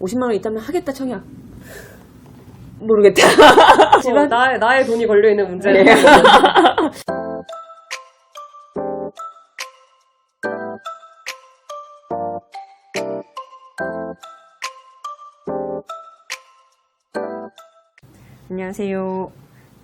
50만 원 있다면 하겠다 청약. 모르겠다. 하지만 나의 돈이 걸려있는 문제는 네. 안녕하세요.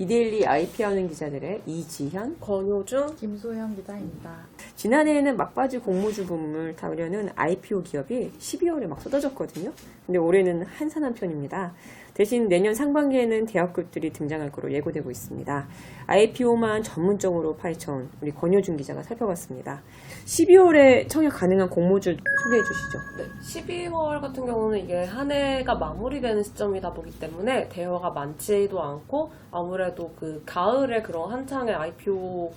이데일리 IP 하는 기자들의 이지현, 권효중, 김소영 기자입니다. 지난해에는 막바지 공모주 붐을 타려는 IPO 기업이 12월에 막 쏟아졌거든요. 근데 올해는 한산한 편입니다. 대신 내년 상반기에는 대학급들이 등장할 거로 예고되고 있습니다. IPO만 전문적으로 파헤쳐온 우리 권효준 기자가 살펴봤습니다. 12월에 청약 가능한 공모주 소개해 주시죠. 네, 12월 같은 경우는 이게 한 해가 마무리되는 시점이다 보기 때문에 대여가 많지도 않고 아무래도 그 가을에 그런 한창의 IPO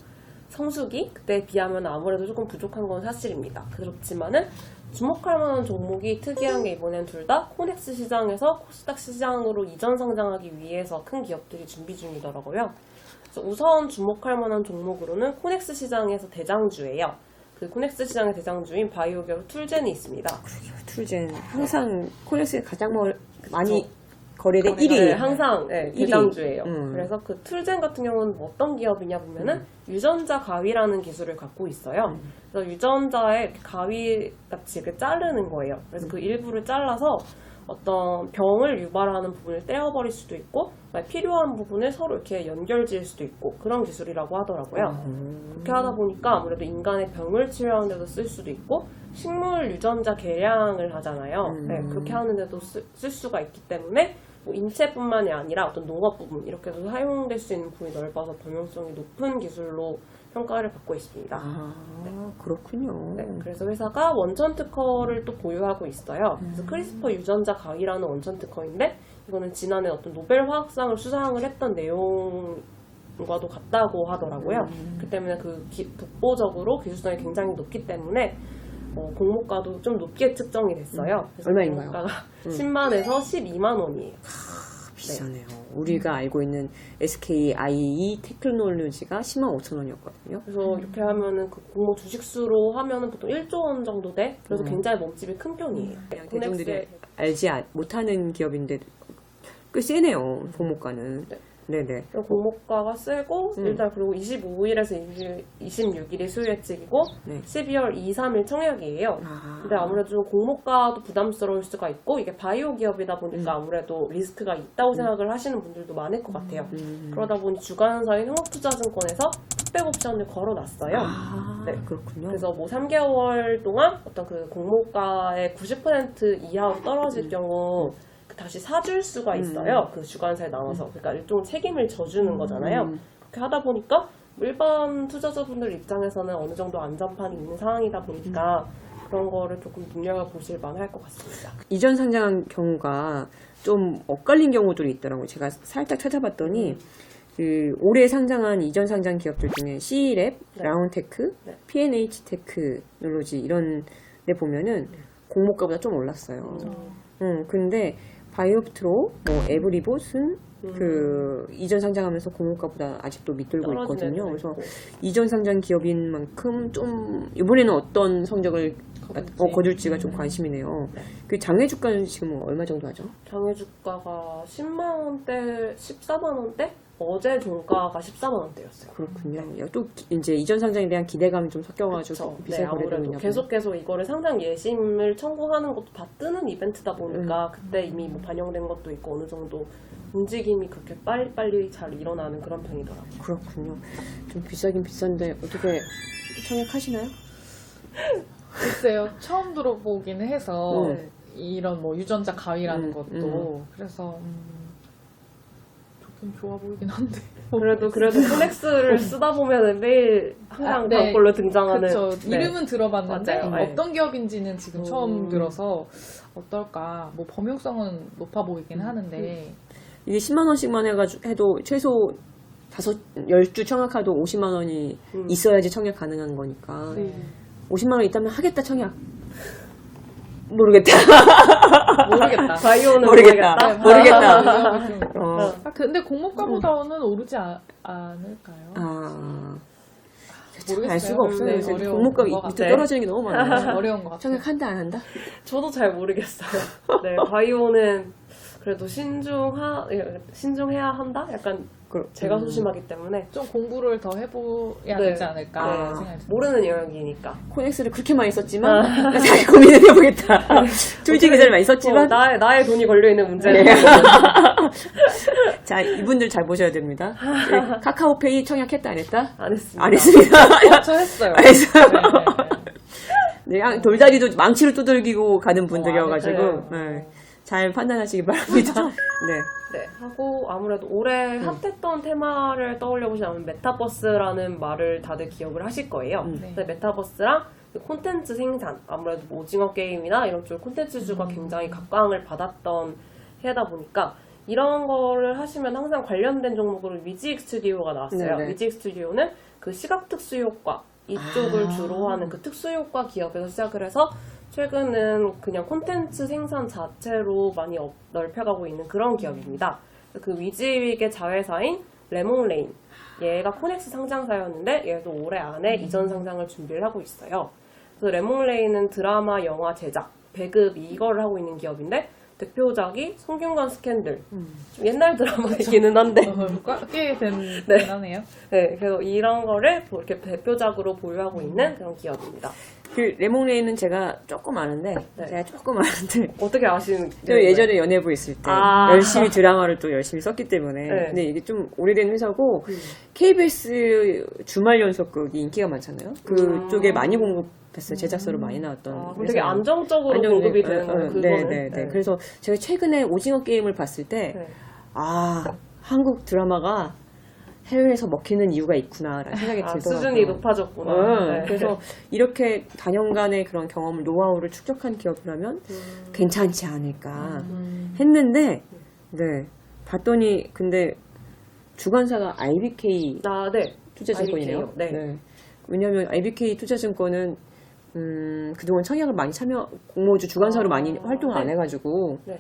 성수기 그때에 비하면 아무래도 조금 부족한 건 사실입니다. 그렇지만은 주목할 만한 종목이 특이한 게 이번엔 둘 다 코넥스 시장에서 코스닥 시장으로 이전 상장하기 위해서 큰 기업들이 준비 중이더라고요. 그래서 우선 주목할 만한 종목으로는 코넥스 시장에서 대장주예요. 그 코넥스 시장의 대장주인 바이오 기업 툴젠이 있습니다. 툴젠 항상 코넥스에 가장 많이 거래된 1위. 네, 항상 네, 1위. 대장주예요. 그래서 그 툴젠 같은 경우는 뭐 어떤 기업이냐 보면은 유전자 가위라는 기술을 갖고 있어요. 그래서 유전자의 가위 같이 이렇게 자르는 거예요. 그래서 그 일부를 잘라서 어떤 병을 유발하는 부분을 떼어버릴 수도 있고 필요한 부분을 서로 이렇게 연결지을 수도 있고 그런 기술이라고 하더라고요. 그렇게 하다 보니까 아무래도 인간의 병을 치료하는 데도 쓸 수도 있고 식물 유전자 개량을 하잖아요. 네, 그렇게 하는 데도 쓸 수가 있기 때문에 뭐 인체뿐만이 아니라 어떤 농업 부분 이렇게도 사용될 수 있는 부분이 넓어서 범용성이 높은 기술로 평가를 받고 있습니다. 그렇군요. 네, 그래서 회사가 원천 특허를 또 보유하고 있어요. 그래서 크리스퍼 유전자 가위라는 원천 특허인데 이거는 지난해 어떤 노벨 화학상을 수상을 했던 내용과도 같다고 하더라고요. 그 때문에 그 독보적으로 기술성이 굉장히 높기 때문에 공모가도 좀 높게 측정이 됐어요. 그래서 얼마인가요? 공모가가 10만에서 12만 원이에요. 비싸네요. 우리가 알고 있는 SKIE 테크놀로지가 10만 5천 원이었거든요. 그래서 이렇게 하면은 그 공모 주식수로 하면은 보통 1조 원 정도 돼. 그래서 굉장히 몸집이 큰 편이에요. 그냥 대중들이 알지 못하는 기업인데 꽤 세네요. 공모가는. 네. 네네. 공모가가 세고 일단 그리고 25일에서 26일이 수요 예측이고 네. 12월 2, 3일 청약이에요. 근데 아무래도 좀 공모가도 부담스러울 수가 있고 이게 바이오 기업이다 보니까 아무래도 리스크가 있다고 생각을 하시는 분들도 많을 것 같아요. 그러다 보니 주관사인 흥국투자증권에서 특백 옵션을 걸어놨어요. 네. 그렇군요. 그래서 뭐 3개월 동안 어떤 그 공모가의 90% 이하로 떨어질 경우 다시 사줄 수가 있어요. 그 주관사에 나와서. 그러니까 일종의 책임을 져주는 거잖아요. 그렇게 하다 보니까 일반 투자자분들 입장에서는 어느 정도 안전판이 있는 상황이다 보니까 그런 거를 조금 눈여겨보실 만할 것 같습니다. 이전 상장한 경우가 좀 엇갈린 경우들이 있더라고요. 제가 살짝 찾아봤더니 그 올해 상장한 이전 상장 기업들 중에 C랩, 네. 라운테크, 네. P&H 테크놀로지 이런 데 보면은 공모가보다 좀 올랐어요. 근데 바이오프트로, 뭐 에브리봇은 그 이전 상장하면서 공모가보다 아직도 밑돌고 있거든요. 그래서 이전 상장 기업인 만큼 좀 이번에는 어떤 성적을 거둘지가 좀 관심이네요. 네. 그 장외 주가는 지금 얼마 정도 하죠? 장외 주가가 10만 원대, 14만 원대? 어제 종가가 14만 원대였어요. 그렇군요. 또 이제 이전 상장에 대한 기대감이 좀 섞여가지고 네, 비싸게 거래되고 아무래도 있나 계속 이거를 상장 예심을 청구하는 것도 다 뜨는 이벤트다 보니까 그때 이미 뭐 반영된 것도 있고 어느 정도 움직임이 그렇게 빨리빨리 잘 일어나는 그런 편이더라고요. 그렇군요. 좀 비싸긴 비싼데 어떻게 청약하시나요? 글쎄요, 처음 들어보긴 해서 이런 뭐 유전자 가위라는 것도 그래서 좋긴 좋아 보이긴 한데. 그래도 코넥스를 쓰다 보면은 매일 항상 다음 걸로 등장하는. 그쵸. 네. 이름은 들어봤는데 맞아요. 어떤 기업인지는 지금 처음 들어서 어떨까. 뭐 범용성은 높아 보이긴 하는데. 이게 10만 원씩만 해도 최소 10주 청약해도 50만 원이 있어야지 청약 가능한 거니까 50만 원 있다면 하겠다 청약. 모르겠다. 바이오는 모르겠다. 근데 공모가보다는 오르지 않을까요? 모르겠어요. 알 수가 없어요. 네, 요새 어려운 공모가 것 밑으로 같아요. 떨어지는 게 너무 많아요. 어려운 것 같아요. 청약한다 안 한다? 저도 잘 모르겠어요. 네, 바이오는 그래도 신중해야 한다? 약간 제가 소심하기 때문에 좀 공부를 더 해봐야 네. 되지 않을까 네. 생각이 듭니다. 모르는 영역이니까. 코넥스를 그렇게 많이 썼지만 잘 고민을 해보겠다. 솔직히 잘 많이 썼지만 나의 돈이 걸려있는 문제는 자 이분들 잘 보셔야 됩니다. 네, 카카오페이 청약했다 안 했다? 안 했습니다. 안 했습니다. 저 했어요. 안 했어요. 네. 네, 돌다리도 망치로 두들기고 가는 분들이어가지고 안 네, 잘 판단하시기 바랍니다. 네. 네, 하고 아무래도 올해 핫했던 테마를 떠올려 보시면 메타버스라는 말을 다들 기억을 하실 거예요. 네. 근데 메타버스랑 콘텐츠 생산, 아무래도 뭐 오징어 게임이나 이런 쪽 콘텐츠주가 굉장히 각광을 받았던 해다 보니까 이런 거를 하시면 항상 관련된 종목으로 위지익 스튜디오가 나왔어요. 네네. 위지익 스튜디오는 그 시각 특수 효과 이쪽을 아. 주로 하는 그 특수 효과 기업에서 시작을 해서 최근은 그냥 콘텐츠 생산 자체로 많이 넓혀가고 있는 그런 기업입니다. 그 위지익의 자회사인 레몬레인, 얘가 코넥스 상장사였는데 얘도 올해 안에 이전 상장을 준비를 하고 있어요. 그래서 레몬레인은 드라마, 영화 제작, 배급 이거를 하고 있는 기업인데 대표작이 성균관 스캔들. 좀 옛날 드라마이기는 한데 꽤된 네. 하네요. 네, 그래서 이런 거를 이렇게 대표작으로 보유하고 있는 그런 기업입니다. 그 레몽레이는 제가 조금 아는데 네. 제가 조금 아는데 어떻게 아시는? 저 예전에 연예부 있을 때 아. 열심히 드라마를 또 열심히 썼기 때문에 네. 근데 이게 좀 오래된 회사고 KBS 주말 연속극이 인기가 많잖아요. 그쪽에 많이 공급했어요. 제작사로 많이 나왔던 그럼 되게 회사예요. 안정적으로 안정- 공급이 되는 네, 거예요. 네, 그거는. 네, 네. 그래서 제가 최근에 오징어 게임을 봤을 때 네. 아, 한국 드라마가 해외에서 먹히는 이유가 있구나라는 생각이 들더라고요. 수준이 높아졌구나. 네. 그래서 이렇게 다년간의 그런 경험을 노하우를 축적한 기업이라면 괜찮지 않을까 했는데 네 봤더니 근데 주관사가 IBK 네. 투자증권이네요. IBK 요. 네. 왜냐하면 IBK 투자증권은 그동안 청약을 많이 공모주 주관사로 많이 활동을 안 네. 해가지고 네.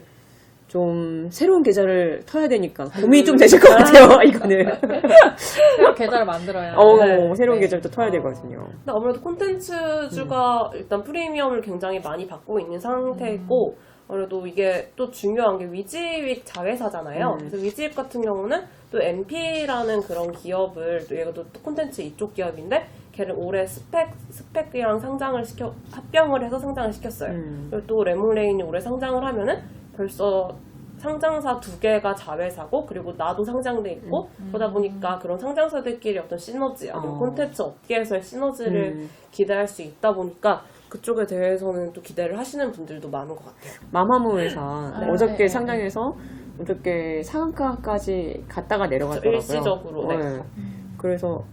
좀 새로운 계좌를 터야 되니까 고민이 좀 되실 것 같아요. 이거는 새로 계좌를 만들어야 네. 새로운 네. 계좌를 또 터야 되거든요. 근데 아무래도 콘텐츠주가 일단 프리미엄을 굉장히 많이 받고 있는 상태고 아무래도 이게 또 중요한 게 위지익 자회사잖아요. 그래서 위지익 같은 경우는 또 MP라는 그런 기업을 또 얘가 또 콘텐츠 이쪽 기업인데 걔를 올해 스펙이랑 합병을 해서 상장을 시켰어요. 그리고 또 레몬레인이 올해 상장을 하면은 벌써 상장사 2개가 자회사고 그리고 나도 상장돼 있고 그러다 보니까 그런 상장사들끼리 어떤 시너지 아니면 콘텐츠 업계에서의 시너지를 기대할 수 있다 보니까 그쪽에 대해서는 또 기대를 하시는 분들도 많은 것 같아요. 마마무에서 네. 어저께 네. 상장해서 어저께 상한가까지 갔다가 내려갔더라고요. 일시적으로, 네. 그래서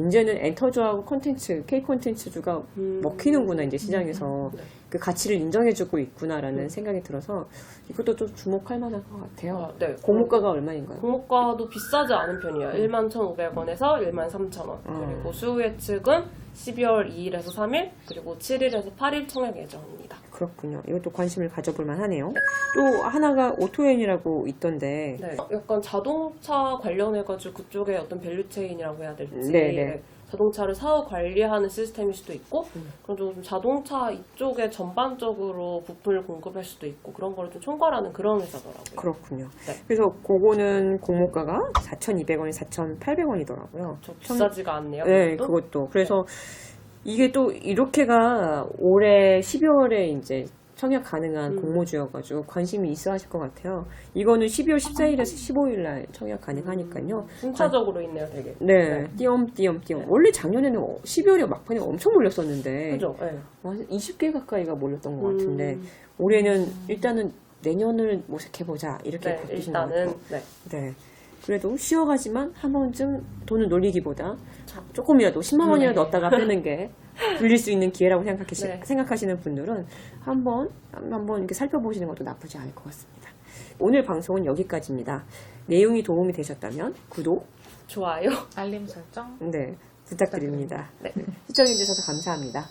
이제는 엔터주하고 콘텐츠, K 콘텐츠주가 먹히는구나 이제 시장에서 그 가치를 인정해주고 있구나라는 생각이 들어서 이것도 좀 주목할 만한 것 같아요. 네. 공모가가 얼마인가요? 공모가도 비싸지 않은 편이에요. 11,500원에서 13,000원. 그리고 수요 예측은 12월 2일에서 3일, 그리고 7일에서 8일 청약 예정입니다. 그렇군요. 이것도 관심을 가져볼 만하네요. 또 하나가 오토엔이라고 있던데 네. 약간 자동차 관련해가지고 그쪽에 어떤 밸류체인이라고 해야 될지. 네. 자동차를 사후 관리하는 시스템일 수도 있고, 그래도 좀 자동차 이쪽에 전반적으로 부품을 공급할 수도 있고, 그런 거를 좀 총괄하는 그런 회사더라고요. 그렇군요. 네. 그래서 그거는 공모가가 4,200원이 4,800원이더라고요. 저 비싸지가 않네요. 네, 그것도? 그것도. 그래서 이게 또 이렇게가 올해 12월에 이제 청약 가능한 공모주여가지고 관심이 있어 하실 것 같아요. 이거는 12월 14일에서 15일 날 청약 가능하니까요. 순차적으로 있네요, 되게. 네, 띄엄띄엄. 원래 작년에는 12월에 막판에 엄청 몰렸었는데 그죠? 네. 한 20개 가까이가 몰렸던 것 같은데 올해는 일단은 내년을 모색해보자 이렇게 네, 바뀌신 것 일단은, 같아요. 네. 네. 그래도 쉬어가지만 한 번쯤 돈을 놀리기보다 조금이라도 10만 원이라도 넣었다가 빼는 게 불릴 수 있는 기회라고 네. 생각하시는 분들은 한번 이렇게 살펴보시는 것도 나쁘지 않을 것 같습니다. 오늘 방송은 여기까지입니다. 내용이 도움이 되셨다면 구독, 좋아요. 알림 설정 네, 부탁드립니다. 네. 시청해주셔서 감사합니다.